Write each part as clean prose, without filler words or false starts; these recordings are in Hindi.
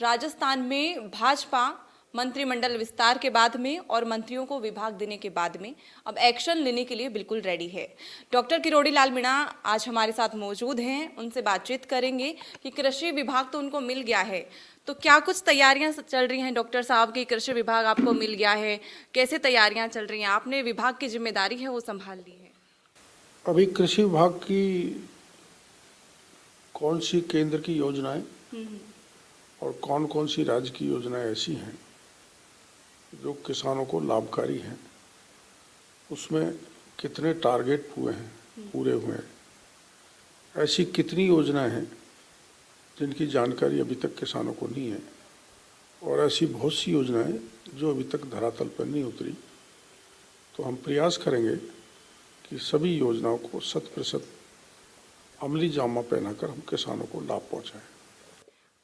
राजस्थान में भाजपा मंत्रिमंडल विस्तार के बाद में और मंत्रियों को विभाग देने के बाद में अब एक्शन लेने के लिए बिल्कुल रेडी है। डॉक्टर किरोड़ी लाल मीणा आज हमारे साथ मौजूद हैं, उनसे बातचीत करेंगे कि कृषि विभाग तो उनको मिल गया है, तो क्या कुछ तैयारियां चल रही हैं डॉक्टर साहब की? कृषि विभाग आपको मिल गया है, कैसे तैयारियां चल रही हैं? आपने विभाग की जिम्मेदारी है वो संभाल ली है। अभी कृषि विभाग की कौन सी केंद्र की योजनाएं और कौन कौन सी राज्य की योजनाएं ऐसी हैं जो किसानों को लाभकारी हैं, उसमें कितने टारगेट पूरे हुए हैं, ऐसी कितनी योजनाएं हैं जिनकी जानकारी अभी तक किसानों को नहीं है, और ऐसी बहुत सी योजनाएं जो अभी तक धरातल पर नहीं उतरी। तो हम प्रयास करेंगे कि सभी योजनाओं को 100% अमली जामा पहनाकर हम किसानों को लाभ पहुंचाएं।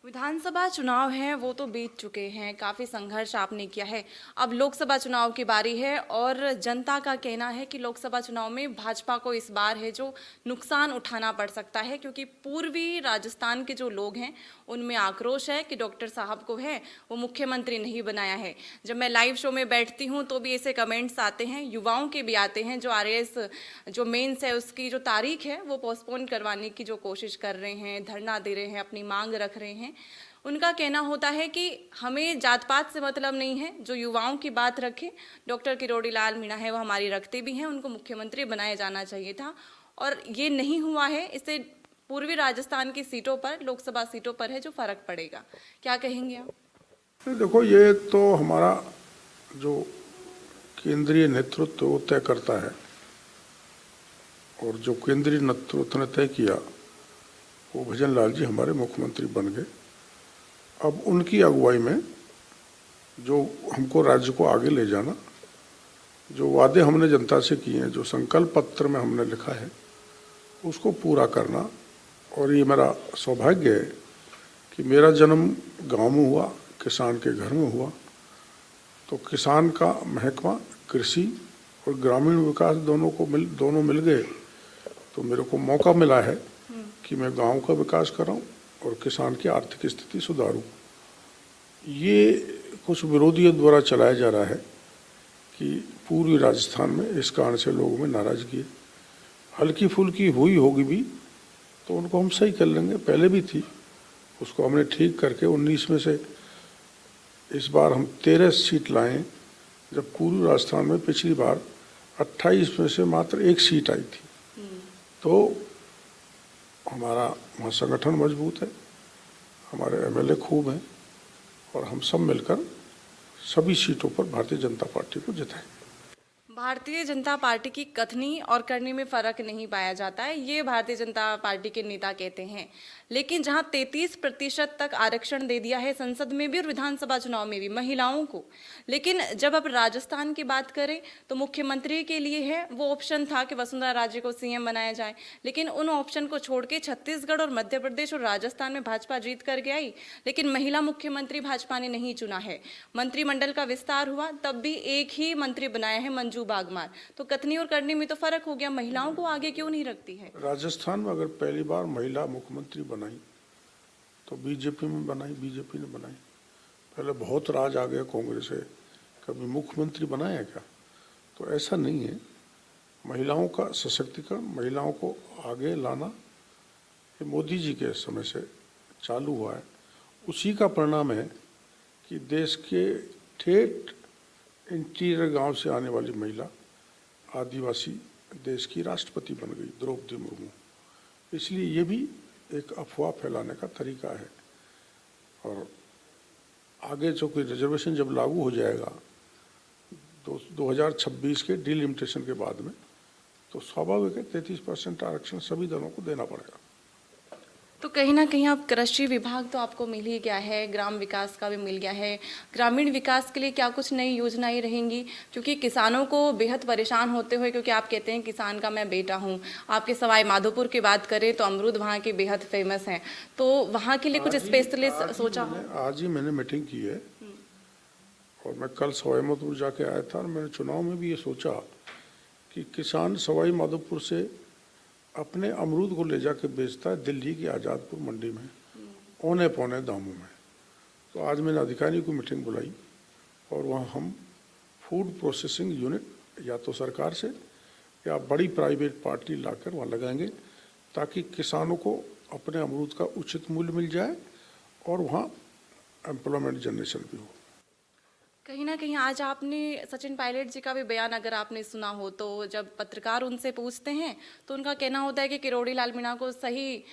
विधानसभा चुनाव हैं वो तो बीत चुके हैं, काफ़ी संघर्ष आपने किया है। अब लोकसभा चुनाव की बारी है और जनता का कहना है कि लोकसभा चुनाव में भाजपा को इस बार है जो नुकसान उठाना पड़ सकता है, क्योंकि पूर्वी राजस्थान के जो लोग हैं उनमें आक्रोश है कि डॉक्टर साहब को है वो मुख्यमंत्री नहीं बनाया है। जब मैं लाइव शो में बैठती हूँ तो भी ऐसे कमेंट्स आते हैं, युवाओं के भी आते हैं जो RAS जो मेंस है उसकी जो तारीख है वो पोस्टपोन करवाने की जो कोशिश कर रहे हैं, धरना दे रहे हैं, अपनी मांग रख रहे हैं। उनका कहना होता है कि हमें जात पात से मतलब नहीं है, जो युवाओं की बात रखे डॉक्टर किरोड़ी लाल मीणा है वो हमारी रखते भी हैं, उनको मुख्यमंत्री बनाया जाना चाहिए था और ये नहीं हुआ है। इससे पूर्वी राजस्थान की सीटों पर, लोकसभा सीटों पर है जो फर्क पड़ेगा। क्या कहेंगे आप? देखो, ये तो हमारा जो केंद्रीय नेतृत्व वो तय करता है, और जो केंद्रीय नेतृत्व ने तय किया वो भजन लाल जी हमारे मुख्यमंत्री बन गए। अब उनकी अगुवाई में जो हमको राज्य को आगे ले जाना, जो वादे हमने जनता से किए हैं, जो संकल्प पत्र में हमने लिखा है, उसको पूरा करना। और ये मेरा सौभाग्य है कि मेरा जन्म गांव में हुआ, किसान के घर में हुआ, तो किसान का महकमा, कृषि और ग्रामीण विकास दोनों मिल गए, तो मेरे को मौका मिला है कि मैं गांव का विकास कराऊं और किसान की आर्थिक स्थिति सुधारूं। ये कुछ विरोधियों द्वारा चलाया जा रहा है कि पूर्वी राजस्थान में इस कारण से लोगों में नाराजगी है। हल्की फुल्की हुई होगी भी तो उनको हम सही कर लेंगे, पहले भी थी, उसको हमने ठीक करके 19 में से इस बार हम 13 सीट लाए, जब पूर्वी राजस्थान में पिछली बार 28 में से मात्र 1 सीट आई थी। तो हमारा वहाँ संगठन मजबूत है, हमारे MLA खूब हैं, और हम सब मिलकर सभी सीटों पर भारतीय जनता पार्टी को जिताएंगे। भारतीय जनता पार्टी की कथनी और करनी में फर्क नहीं पाया जाता है, ये भारतीय जनता पार्टी के नेता कहते हैं। लेकिन जहां 33% तक आरक्षण दे दिया है संसद में भी और विधानसभा चुनाव में भी महिलाओं को, लेकिन जब अब राजस्थान की बात करें तो मुख्यमंत्री के लिए है वो ऑप्शन था कि वसुंधरा राजे को CM बनाया जाए, लेकिन उन ऑप्शन को छोड़ के छत्तीसगढ़ और मध्य प्रदेश और राजस्थान में भाजपा जीत करके आई, लेकिन महिला मुख्यमंत्री भाजपा ने नहीं चुना है। मंत्रिमंडल का विस्तार हुआ तब भी एक ही मंत्री बनाया है, मंजू बागमार। तो कथनी और करनी में तो फर्क हो गया, महिलाओं को आगे क्यों नहीं रखती है? राजस्थान में अगर पहली बार महिला मुख्यमंत्री बनाई तो बीजेपी में बनाई, बीजेपी ने बनाई। पहले बहुत राज आ गया कांग्रेस से, कभी मुख्यमंत्री बनाया क्या? तो ऐसा नहीं है। महिलाओं का सशक्तिकरण, महिलाओं को आगे लाना, ये मोदी जी के समय से चालू हुआ है। उसी का परिणाम है कि देश के ठेठ इंटीरियर गांव से आने वाली महिला आदिवासी देश की राष्ट्रपति बन गई, द्रौपदी मुर्मू। इसलिए ये भी एक अफवाह फैलाने का तरीका है। और आगे जो कोई रिजर्वेशन जब लागू हो जाएगा 2026 के डिलिमिटेशन के बाद में, तो स्वाभाविक है 33% आरक्षण सभी दलों को देना पड़ेगा। तो कहीं ना कहीं आप कृषि विभाग तो आपको मिल ही गया है, ग्राम विकास का भी मिल गया है, ग्रामीण विकास के लिए क्या कुछ नई योजनाएं रहेंगी? क्योंकि किसानों को बेहद परेशान होते हुए, क्योंकि आप कहते हैं किसान का मैं बेटा हूं, आपके सवाई माधोपुर की बात करें तो अमरूद वहाँ के बेहद फेमस हैं, तो वहाँ के लिए कुछ स्पेशलिस्ट सोचा हो? आज ही मैंने मीटिंग की है और मैं कल सवाई माधोपुर जाके आया था, और मैंने चुनाव में भी ये सोचा कि किसान सवाई माधोपुर से अपने अमरूद को ले जाके बेचता है दिल्ली की आज़ादपुर मंडी में औने पौने दामों में। आज मैंने अधिकारियों की मीटिंग बुलाई और वहाँ हम फूड प्रोसेसिंग यूनिट या तो सरकार से या बड़ी प्राइवेट पार्टी लाकर वहाँ लगाएंगे, ताकि किसानों को अपने अमरूद का उचित मूल्य मिल जाए और वहाँ एम्प्लॉयमेंट जनरेशन भी हो। कहीं ना कहीं आज आपने सचिन पायलट जी का भी बयान अगर आपने सुना हो, तो जब पत्रकार उनसे पूछते हैं तो उनका कहना होता है कि किरोड़ी लाल मीणा को सही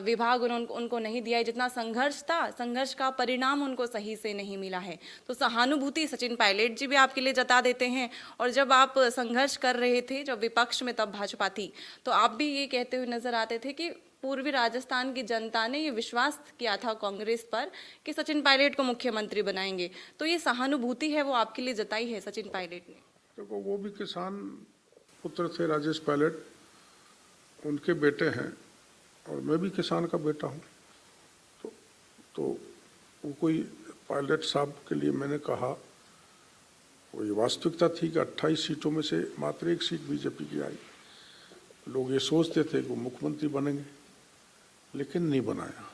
विभाग उनको नहीं दिया है, जितना संघर्ष था संघर्ष का परिणाम उनको सही से नहीं मिला है। तो सहानुभूति सचिन पायलट जी भी आपके लिए जता देते हैं, और जब आप संघर्ष कर रहे थे, जब विपक्ष में तब भाजपा थी, तो आप भी ये कहते हुए नजर आते थे कि पूर्वी राजस्थान की जनता ने ये विश्वास किया था कांग्रेस पर कि सचिन पायलट को मुख्यमंत्री बनाएंगे। तो ये सहानुभूति है वो आपके लिए जताई है सचिन पायलट ने। देखो, वो भी किसान पुत्र थे राजेश पायलट, उनके बेटे हैं और मैं भी किसान का बेटा हूँ। तो वो कोई पायलट साहब के लिए मैंने कहा, वो ये वास्तविकता थी कि 28 सीटों में से मात्र 1 सीट बीजेपी की आई। लोग ये सोचते थे कि वो मुख्यमंत्री बनेंगे, लेकिन नहीं बनाया।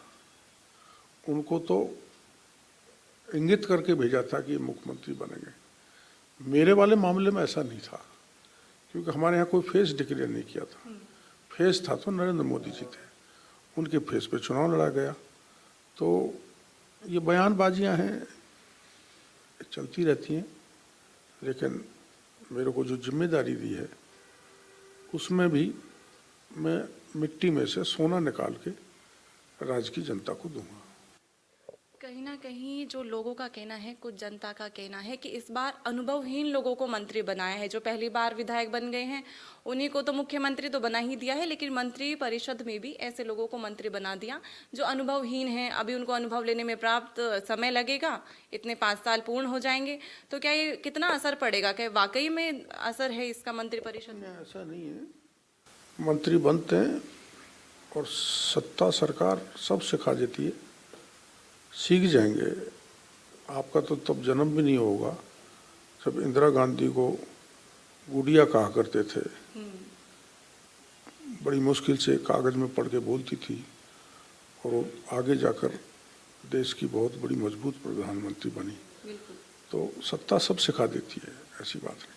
उनको तो इंगित करके भेजा था कि मुख्यमंत्री बनेंगे। मेरे वाले मामले में ऐसा नहीं था, क्योंकि हमारे यहाँ कोई फेस डिक्लेयर नहीं किया था। फेस था तो नरेंद्र मोदी जी थे, उनके फेस पे चुनाव लड़ा गया। तो ये बयानबाजियां हैं, चलती रहती हैं, लेकिन मेरे को जो जिम्मेदारी दी है उसमें भी मैं मिट्टी में से सोना निकाल के राज्य की जनता को दूंगा। कहीं ना कहीं जो लोगों का कहना है, कुछ जनता का कहना है कि इस बार अनुभवहीन लोगों को मंत्री बनाया है। जो पहली बार विधायक बन गए हैं उन्हीं को तो मुख्यमंत्री तो बना ही दिया है, लेकिन मंत्री परिषद में भी ऐसे लोगों को मंत्री बना दिया जो अनुभवहीन हैं। अभी उनको अनुभव लेने में प्राप्त समय लगेगा, इतने 5 साल पूर्ण हो जाएंगे। तो क्या ये कितना असर पड़ेगा, क्या वाकई में असर है इसका मंत्री परिषद में? ऐसा नहीं है, मंत्री बनते हैं और सत्ता सरकार सब सिखा देती है, सीख जाएंगे। आपका तो तब जन्म भी नहीं होगा जब इंदिरा गांधी को गुड़िया कहा करते थे। बड़ी मुश्किल से कागज में पढ़ के बोलती थी और वो आगे जाकर देश की बहुत बड़ी मजबूत प्रधानमंत्री बनी। तो सत्ता सब सिखा देती है, ऐसी बात नहीं।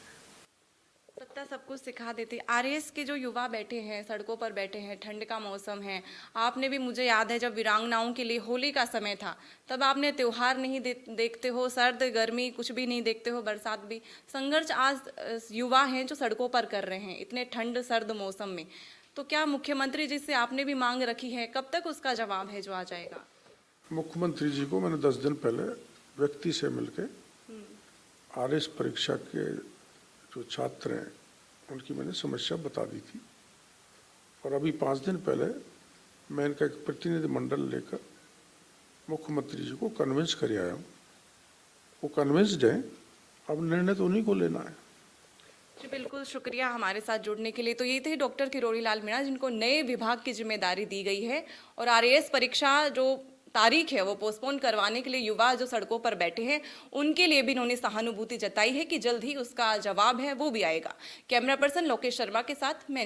सत्ता सब कुछ सिखा देती। आरएस के जो युवा बैठे हैं, सड़कों पर बैठे हैं, ठंड का मौसम है। आपने भी, मुझे याद है जब वीरांगनाओं के लिए होली का समय था, तब आपने त्योहार नहीं देखते हो, सर्द गर्मी कुछ भी नहीं देखते हो, बरसात भी। संघर्ष आज युवा हैं जो सड़कों पर कर रहे हैं इतने ठंड सर्द मौसम में। तो क्या मुख्यमंत्री जी से आपने भी मांग रखी है, कब तक उसका जवाब है जो आ जाएगा? मुख्यमंत्री जी को मैंने 10 दिन पहले व्यक्ति से मिलकर आरएस परीक्षा के जो छात्र हैं उनकी मैंने समस्या बता दी थी, और अभी 5 दिन पहले मैं इनका एक प्रतिनिधिमंडल लेकर मुख्यमंत्री जी को कन्विंस कर आया हूँ। वो कन्विंस्ड हैं, अब निर्णय तो उन्हीं को लेना है। जी बिल्कुल, शुक्रिया हमारे साथ जुड़ने के लिए। तो ये थे डॉक्टर किरोड़ी लाल मीणा, जिनको नए विभाग की जिम्मेदारी दी गई है, और आरएएस परीक्षा जो तारीख है वो पोस्टपोन करवाने के लिए युवा जो सड़कों पर बैठे हैं उनके लिए भी इन्होंने सहानुभूति जताई है कि जल्द ही उसका जवाब है वो भी आएगा। कैमरा पर्सन लोकेश शर्मा के साथ मैं